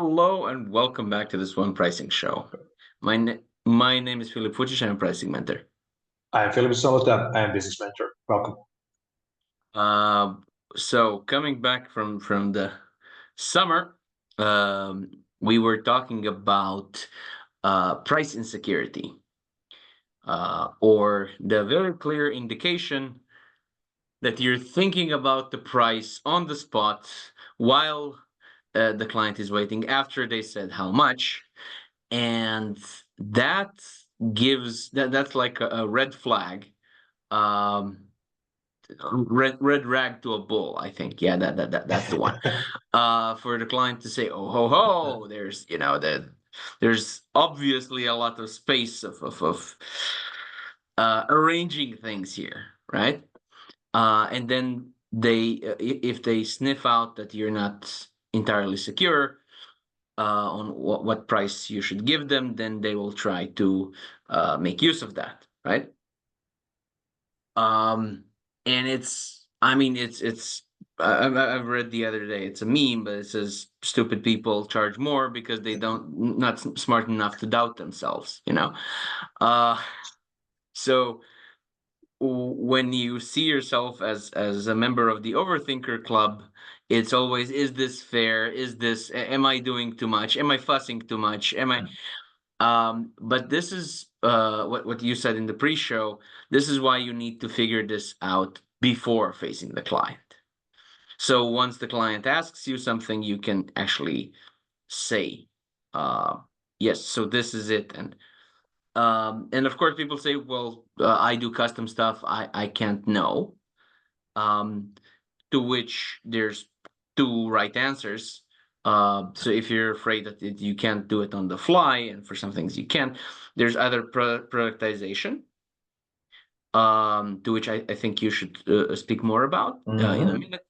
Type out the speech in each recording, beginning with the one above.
Hello and welcome back to the SWAN pricing show. My name is Filip Vucic. I'm a pricing mentor. I'm Philip Solota. I'm business mentor. Welcome. Uh, so coming back from the summer, we were talking about price insecurity, or the very clear indication that you're thinking about the price on the spot while the client is waiting after they said how much. And that that's like a red flag, um red rag to a bull, I think. Yeah, that's the one. For the client to say, oh ho ho, there's there's obviously a lot of space of arranging things here, right? And then if they sniff out that you're not entirely secure on what price you should give them, then they will try to make use of that, right? Um, and I've read the other day, it's a meme, but it says stupid people charge more because they don't not smart enough to doubt themselves, you know. Uh, so when you see yourself as a member of the overthinker club, it's always, is this fair? Is this, am I doing too much? Am I fussing too much? Am I but this is what you said in the pre-show. This is why you need to figure this out before facing the client. So once the client asks you something, you can actually say, yes, so this is it. And of course people say, well, I do custom stuff, I can't know. To which there's two right answers. So if you're afraid that you can't do it on the fly, and for some things you can, there's other productization, to which I think you should speak more about in a minute.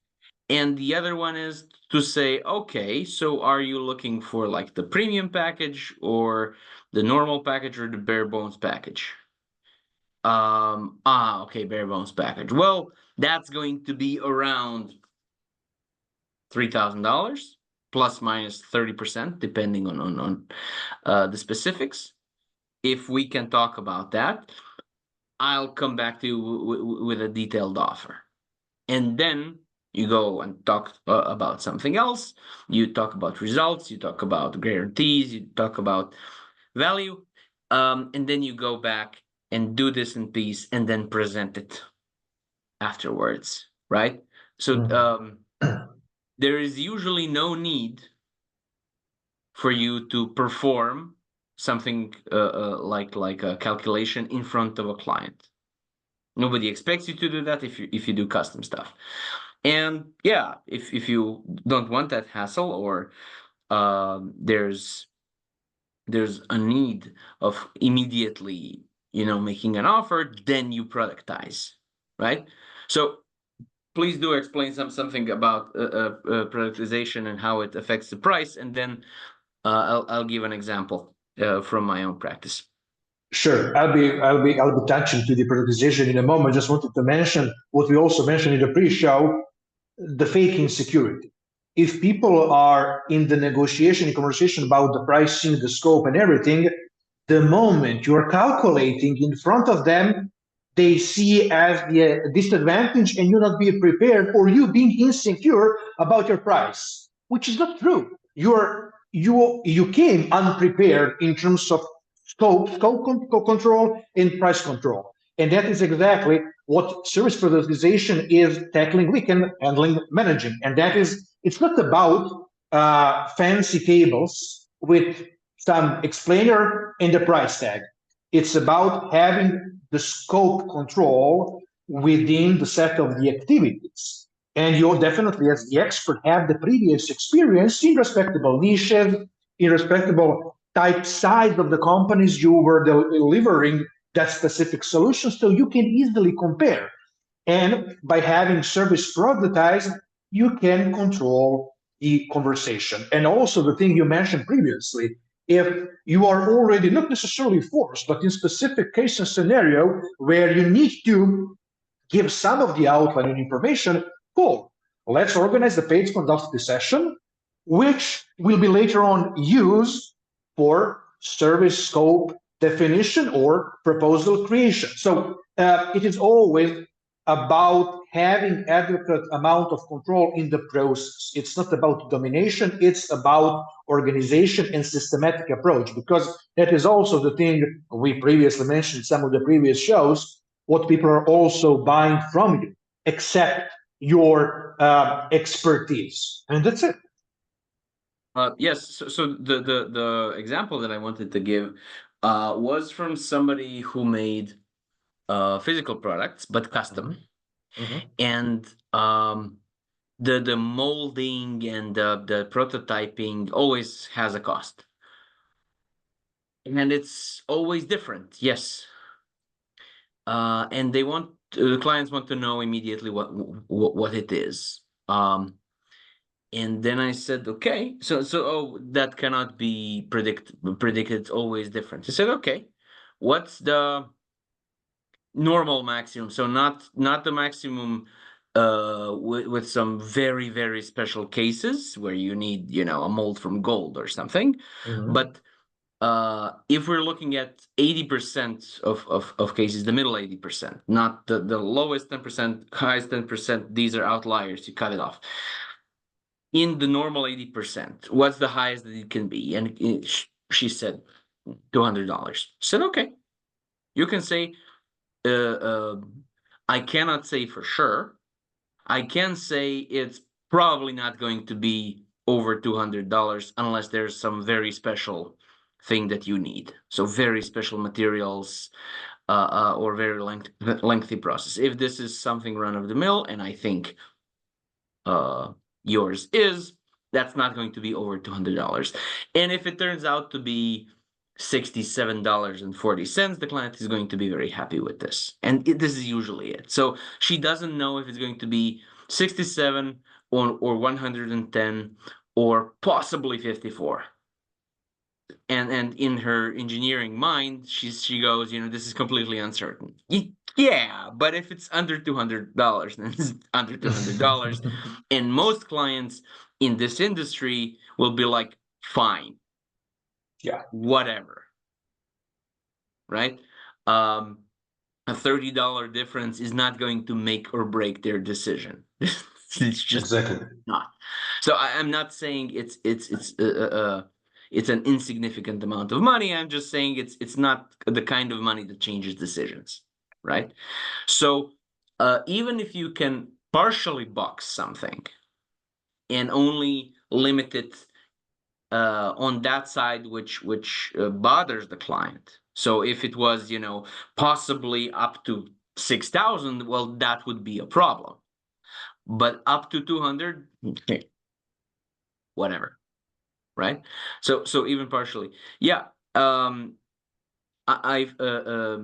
And the other one is to say, okay, so are you looking for like the premium package or the normal package or the bare bones package? Okay, bare bones package. Well, that's going to be around $3,000 plus minus 30%, depending on the specifics. If we can talk about that, I'll come back to you with a detailed offer. And then you go and talk about something else. You talk about results, you talk about guarantees, you talk about value. And then you go back and do this in peace and then present it afterwards, right? So there is usually no need for you to perform something like a calculation in front of a client. Nobody expects you to do that if you do custom stuff. And yeah, if you don't want that hassle, or there's a need of immediately making an offer, then you productize, right? So please do explain something about productization and how it affects the price, and then I'll give an example from my own practice. Sure, I'll be touching to the productization in a moment. Just wanted to mention what we also mentioned in the pre-show, the fake insecurity. If people are in the negotiation, in conversation about the pricing, the scope, and everything, the moment you're calculating in front of them, they see as the disadvantage and you not being prepared, or you being insecure about your price, which is not true. You came unprepared in terms of scope control and price control. And that is exactly what service productization is tackling, weekend handling, managing. And that is, it's not about fancy tables with some explainer and the price tag. It's about having the scope control within the set of the activities. And you definitely, as the expert, have the previous experience in respectable niches, in respectable type size of the companies you were delivering that specific solution, so you can easily compare. And by having service productized, you can control the conversation. And also the thing you mentioned previously, if you are already not necessarily forced, but in specific case and scenario where you need to give some of the outline and information, cool. Let's organize the paid consultative session. which will be later on used for service scope definition or proposal creation. So it is always about having adequate amount of control in the process. It's not about domination, it's about organization and systematic approach, because that is also the thing we previously mentioned in some of the previous shows, what people are also buying from you, except your expertise. And that's it. Yes, so the example that I wanted to give was from somebody who made physical products but custom. And the molding and the prototyping always has a cost. And it's always different, yes. And the clients want to know immediately what it is. And then I said, okay, so that cannot be predicted. It's always different. I said, okay, what's the normal maximum? So not the maximum with some very, very special cases where you need, a mold from gold or something. But if we're looking at 80% of cases, the middle 80%, not the lowest 10%, highest 10%, these are outliers, you cut it off. In the normal 80%, what's the highest that it can be? And she said $200. Said, okay, you can say, I cannot say for sure. I can say it's probably not going to be over $200 unless there's some very special thing that you need. So very special materials or very lengthy process. If this is something run of the mill, and I think yours is, that's not going to be over $200. And if it turns out to be $67.40, the client is going to be very happy with this. And this is usually it. So she doesn't know if it's going to be 67 or 110 or possibly 54. And in her engineering mind, she goes, this is completely uncertain. Yeah, but if it's under $200, then it's under $200. And most clients in this industry will be like, fine. Yeah. Whatever. Right? A $30 difference is not going to make or break their decision. It's just exactly not. So I'm not saying it's an insignificant amount of money. I'm just saying it's not the kind of money that changes decisions, right? So even if you can partially box something and only limit it on that side which bothers the client. So if it was, possibly up to 6,000, well, that would be a problem. But up to 200, okay, whatever. Right? So even partially. Yeah. I've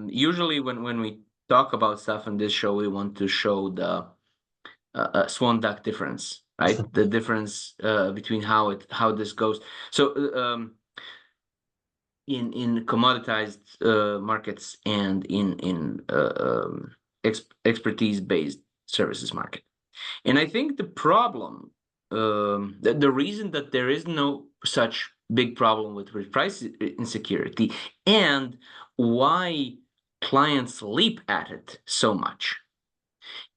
usually when we talk about stuff on this show, we want to show the swan duck difference, right? The difference between how this goes. So in commoditized markets and in expertise-based services market. And I think the problem, the reason that there is no such big problem with price insecurity and why clients leap at it so much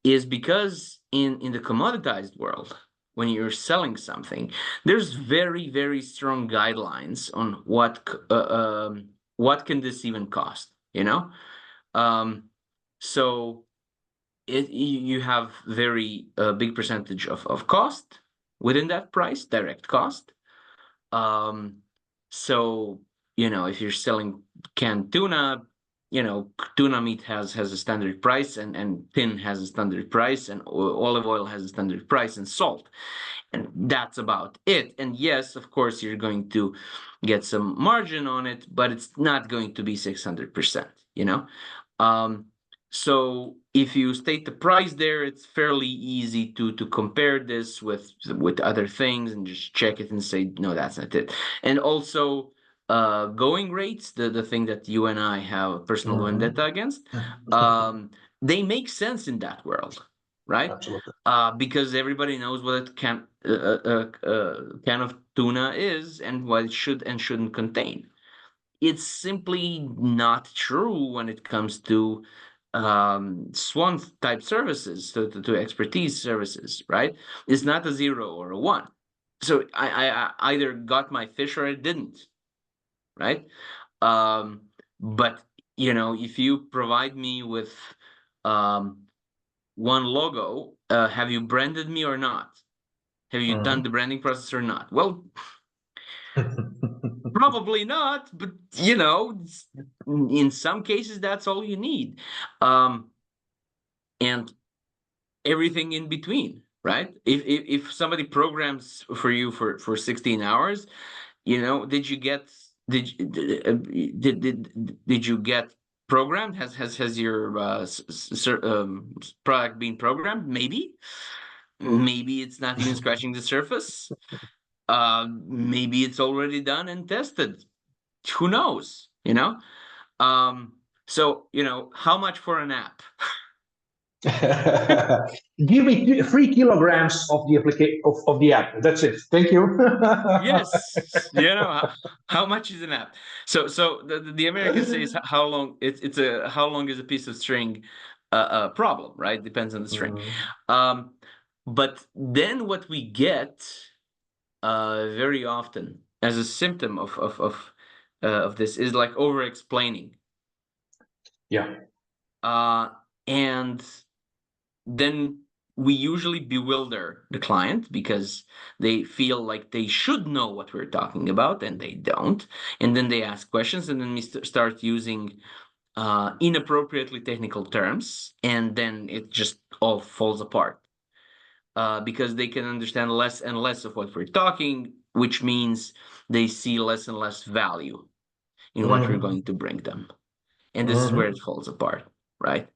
is because in the commoditized world, when you're selling something, there's very, very strong guidelines on what can this even cost, so you have very big percentage of cost within that price, direct cost. So if you're selling canned tuna, tuna meat has a standard price, and tin has a standard price, and olive oil has a standard price, and salt, and that's about it. And yes, of course, you're going to get some margin on it, but it's not going to be 600%, so if you state the price there, it's fairly easy to compare this with other things and just check it and say, no, that's not it. And also going rates, the thing that you and I have personal vendetta against, they make sense in that world, right? Absolutely. Because everybody knows what it can of tuna is and what it should and shouldn't contain. It's simply not true when it comes to SWAN type services, to expertise services, right? It's not a 0 or a 1. So I either got my fish or I didn't, right? Um, but if you provide me with um, one logo, have you branded me or not? Have you done the branding process or not? Well, probably not, but in some cases that's all you need. And everything in between, right? If somebody programs for you for 16 hours, did you get did you get programmed? Has your product been programmed? Maybe it's not even scratching the surface. Maybe it's already done and tested. Who knows? Um, so how much for an app? Give me 3 kilograms of the of the app. That's it. Thank you. Yes, how much is an app? So the American says how long it's a how long is a piece of string problem, right? Depends on the string. Um, but then what we get very often as a symptom of this is like over explaining. Yeah. And then we usually bewilder the client because they feel like they should know what we're talking about and they don't. And then they ask questions, and then we start using inappropriately technical terms, and then it just all falls apart because they can understand less and less of what we're talking, which means they see less and less value in what we're going to bring them. And this is where it falls apart, right?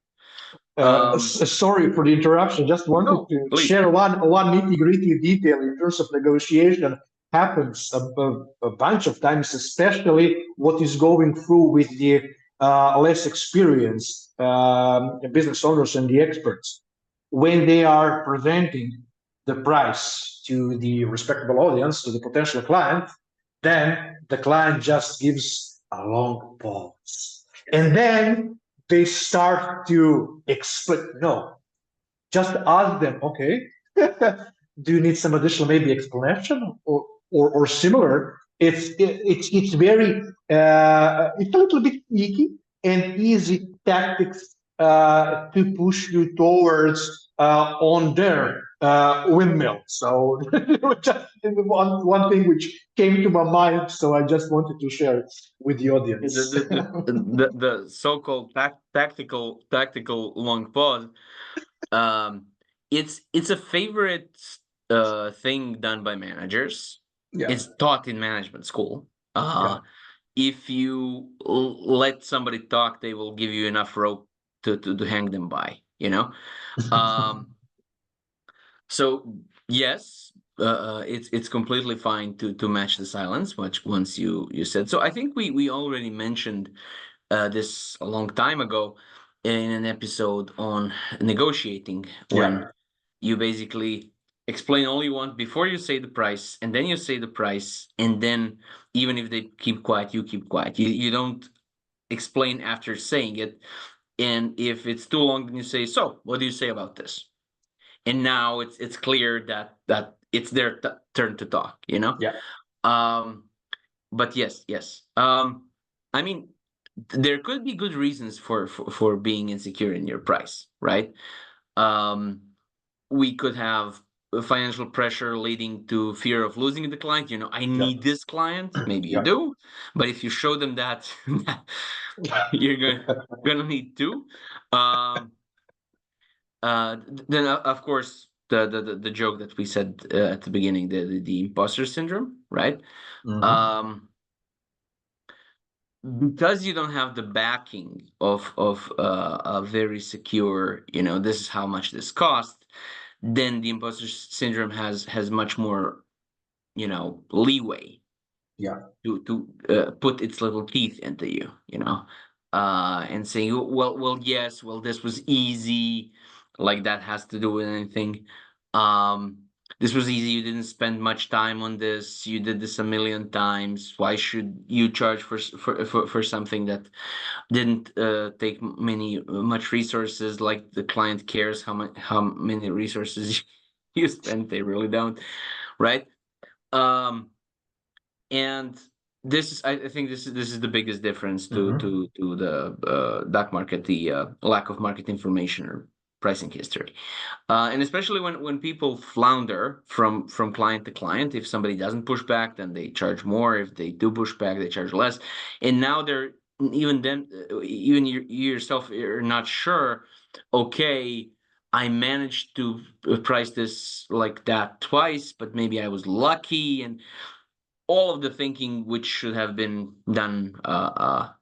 Sorry for the interruption. Just wanted No, to please. share one nitty-gritty detail in terms of negotiation. Happens a bunch of times, especially what is going through with the less experienced business owners and the experts. When they are presenting the price to the respectable audience, to the potential client, then the client just gives a long pause. And then they start to explain. No, just ask them, okay, do you need some additional maybe explanation or similar? It's very it's a little bit sneaky and easy tactics to push you towards on their windmill. So just one thing which came to my mind, so I just wanted to share it with the audience. The so-called tactical long pause. It's a favorite thing done by managers. Yeah. It's taught in management school. Yeah. If you let somebody talk, they will give you enough rope to hang them by, um so yes, it's completely fine to match the silence, which once you said. So I think we already mentioned this a long time ago in an episode on negotiating, when Yeah. you basically explain all you want before you say the price, and then you say the price, and then even if they keep quiet, you keep quiet. You don't explain after saying it, and if it's too long, then you say, so what do you say about this? And now it's clear that it's their turn to talk, Yeah. um but yes, I mean, there could be good reasons for being insecure in your price, right? um we could have financial pressure leading to fear of losing the client. I Yeah. need this client. Maybe you Yeah. do, but if you show them that, you're gonna need two. um then of course the joke that we said at the beginning, the imposter syndrome, right? um because you don't have the backing of a very secure, this is how much this cost, then the imposter syndrome has much more, leeway Yeah. to put its little teeth into you, and saying, well, yes, well, this was easy, like that has to do with anything. this was easy. You didn't spend much time on this. You did this a million times. Why should you charge for something that didn't take much resources? Like the client cares how many resources you spent. They really don't, right? And this is, I think this is the biggest difference to the dark market, the lack of market information or pricing history. And especially when people flounder from client to client. If somebody doesn't push back, then they charge more. If they do push back, they charge less. And now they're even then, even you yourself, you're not sure. Okay, I managed to price this like that twice, but maybe I was lucky, and all of the thinking which should have been done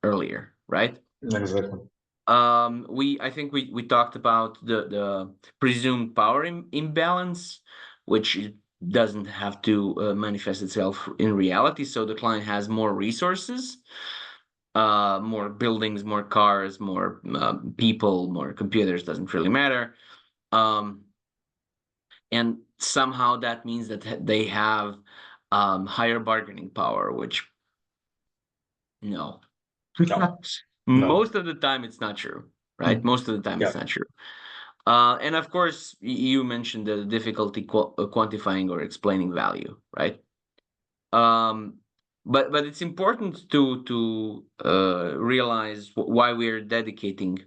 earlier, right? Exactly. I think we talked about the presumed power imbalance, which doesn't have to manifest itself in reality. So the client has more resources, more buildings, more cars, more people, more computers, doesn't really matter. And somehow that means that they have higher bargaining power, which no. No, no. Most of the time it's not true, right? Most of the time it's Yeah. not true. And of course, you mentioned the difficulty quantifying or explaining value, right? But it's important to realize why we're dedicating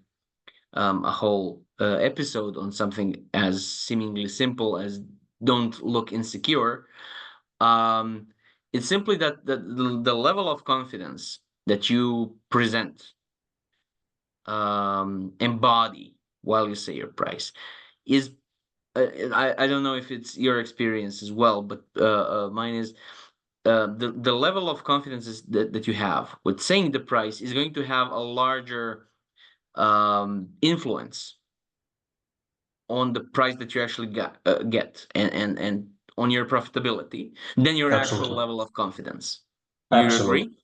a whole episode on something as seemingly simple as don't look insecure. Um, it's simply that the level of confidence that you present, embody while you say your price is I don't know if it's your experience as well, but mine is the level of confidence that you have with saying the price is going to have a larger influence on the price that you actually get and on your profitability than your actual Absolutely. level of confidence. You Absolutely. agree?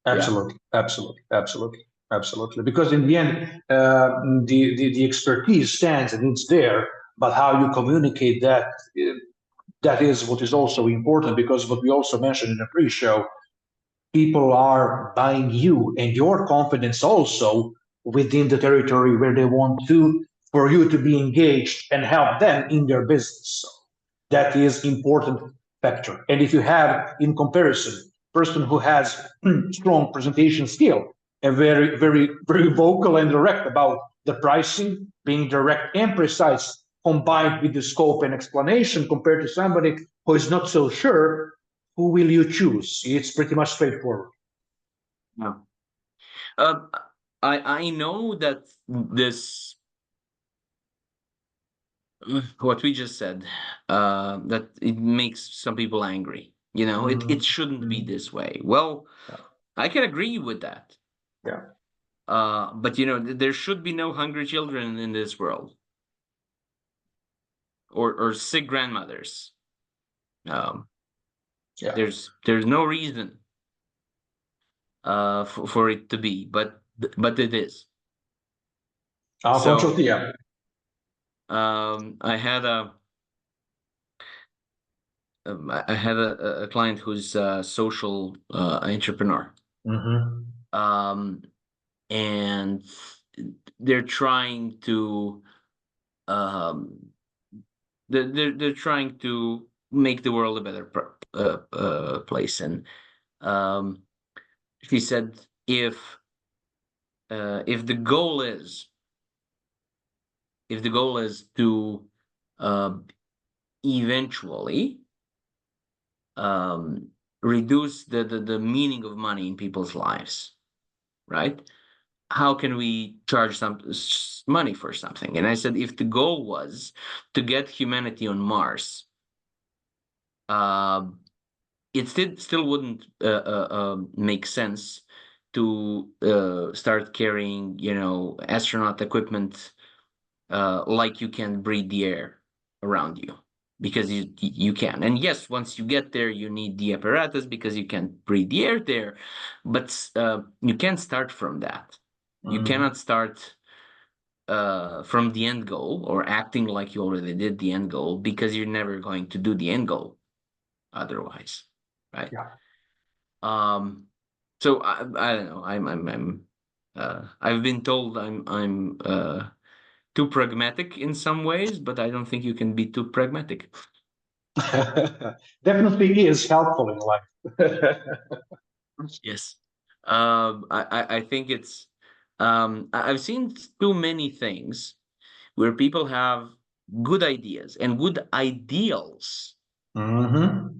Yeah. Absolutely. Absolutely. Absolutely. Absolutely. Because in the end, the expertise stands and it's there, but how you communicate that, that is what is also important, because what we also mentioned in the pre-show, people are buying you and your confidence also within the territory where they want to, for you to be engaged and help them in their business. So that is important factor. And if you have, in comparison, person who has strong presentation skill and very vocal and direct about the pricing, being direct and precise, combined with the scope and explanation, compared to somebody who is not so sure, who will you choose? It's pretty much straightforward. No. Um, I know that this what we just said, that it makes some people angry. You know, it shouldn't be this way. Well, I can agree with that. Yeah. But you know, there should be no hungry children in this world, or sick grandmothers. Um, Yeah. there's no reason for it to be, but it is. So Unfortunately, yeah. I had a client who's a social entrepreneur. Um, and they're trying to um, they're trying to make the world a better place. And she said, if the goal is to uh, eventually reduce the meaning of money in people's lives, right? How can we charge some money for something? And I said, if the goal was to get humanity on Mars, it still wouldn't make sense to start carrying, you know, astronaut equipment like you can breathe the air around you, because you can. And yes, once you get there, you need the apparatus because you can't breathe the air there, but you can't start from that. You cannot start from the end goal or acting like you already did the end goal, because you're never going to do the end goal otherwise, right? Yeah. So I don't know. I've been told I'm too pragmatic in some ways, but I don't think you can be too pragmatic. Definitely is helpful in life. Yes. I think it's I've seen too many things where people have good ideas and good ideals, Hmm.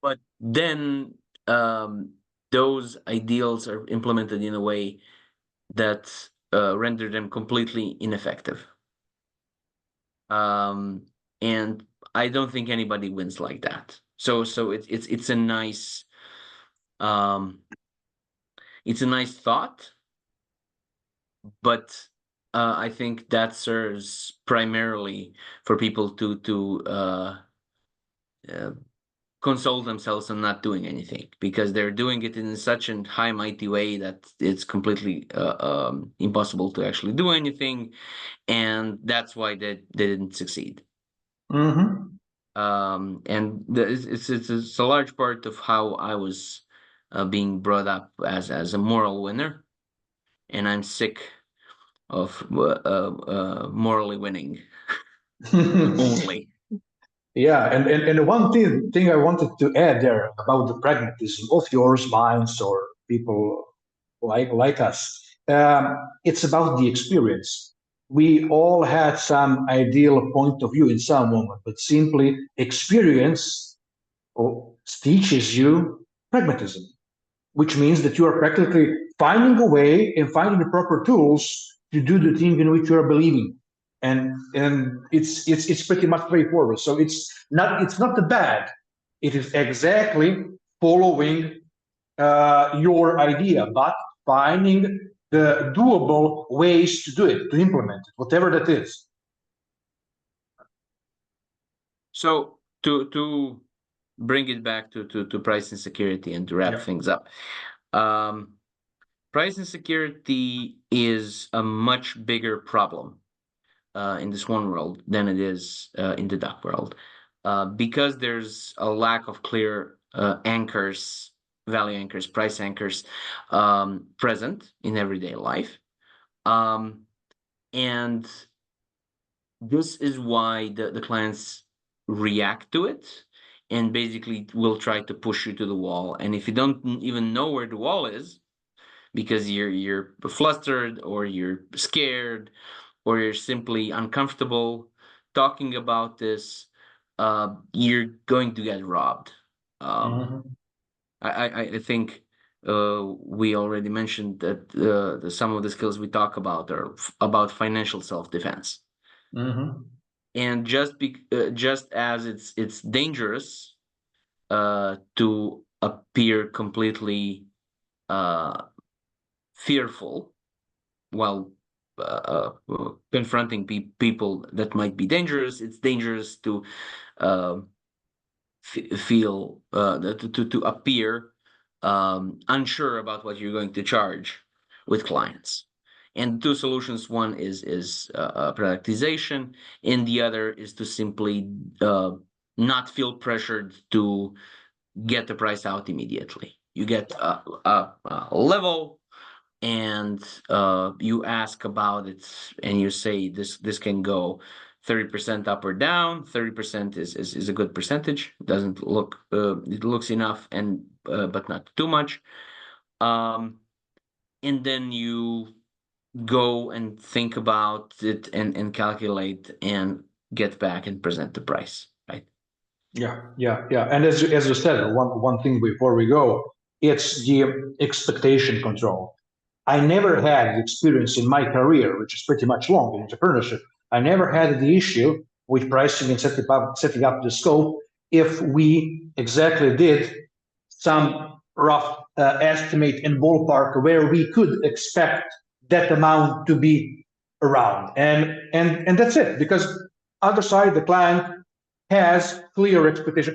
but then those ideals are implemented in a way that render them completely ineffective. Um, and I don't think anybody wins like that. So it's a nice um, it's a nice thought, but I think that serves primarily for people uh, console themselves on not doing anything, because they're doing it in such a high mighty way that it's completely impossible to actually do anything, and that's why they didn't succeed. Hmm. And it's a large part of how I was being brought up as a moral winner, and I'm sick of morally winning only. Yeah, and one thing I wanted to add there about the pragmatism of yours, minds, or people like us. It's about the experience. We all had some ideal point of view in some moment, but simply experience teaches you pragmatism, which means that you are practically finding a way and finding the proper tools to do the thing in which you are believing. And it's pretty much straightforward. So it's not the bad. It is exactly following your idea, but finding the doable ways to do it, to implement it, whatever that is. So to bring it back to price insecurity and to wrap Yeah. things up, um, price insecurity is a much bigger problem in the SWAN world than it is in the duck world, because there's a lack of clear anchors, value anchors, price anchors present in everyday life. Um, and this is why the clients react to it and basically will try to push you to the wall. And if you don't even know where the wall is, because you're flustered or you're scared or you're simply uncomfortable talking about this, you're going to get robbed. Um, Hmm. I think we already mentioned that some of the skills we talk about are about financial self-defense. Hmm. And just as it's dangerous to appear completely fearful while confronting people that might be dangerous, it's dangerous to uh, feel to appear unsure about what you're going to charge with clients. And two solutions: one is productization, and the other is to simply not feel pressured to get the price out immediately. You get a level, and you ask about it, and you say this can go 30% up or down. 30% is a good percentage. It doesn't look it looks enough, and but not too much. Um, and then you go and think about it and calculate and get back and present the price, right? Yeah, yeah, yeah. And as you said, one thing before we go, it's the expectation control. I never had the experience in my career, which is pretty much long in entrepreneurship. I never had the issue with pricing and setting up the scope if we exactly did some rough estimate and ballpark where we could expect that amount to be around. And that's it, because other side, the client has clear expectation.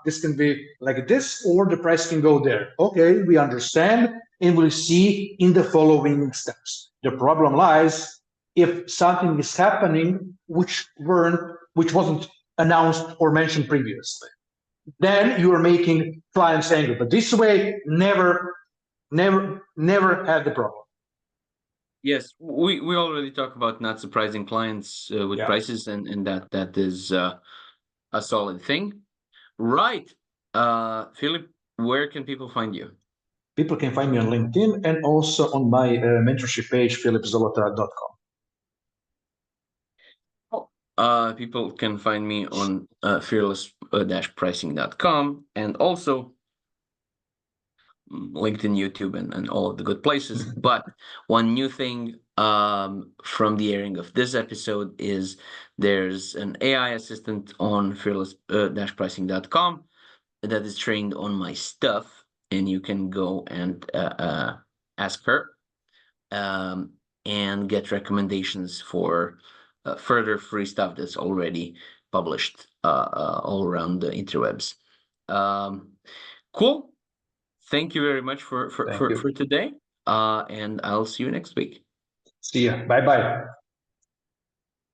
This can be like this, or the price can go there. Okay, we understand, and we'll see in the following steps. The problem lies if something is happening which wasn't announced or mentioned previously. Then you are making clients angry. But this way, never had the problem. Yes, we already talked about not surprising clients with Yeah. prices, and that is a solid thing. Right. Philip, where can people find you? People can find me on LinkedIn and also on my mentorship page, philipzolota.com. People can find me on fearless-pricing.com and also LinkedIn, YouTube, and all of the good places. But one new thing from the airing of this episode is there's an AI assistant on fearless-pricing.com that is trained on my stuff, and you can go and ask her and get recommendations for further free stuff that's already published all around the interwebs. Cool. Thank you very much for today. And I'll see you next week. See ya. Bye bye.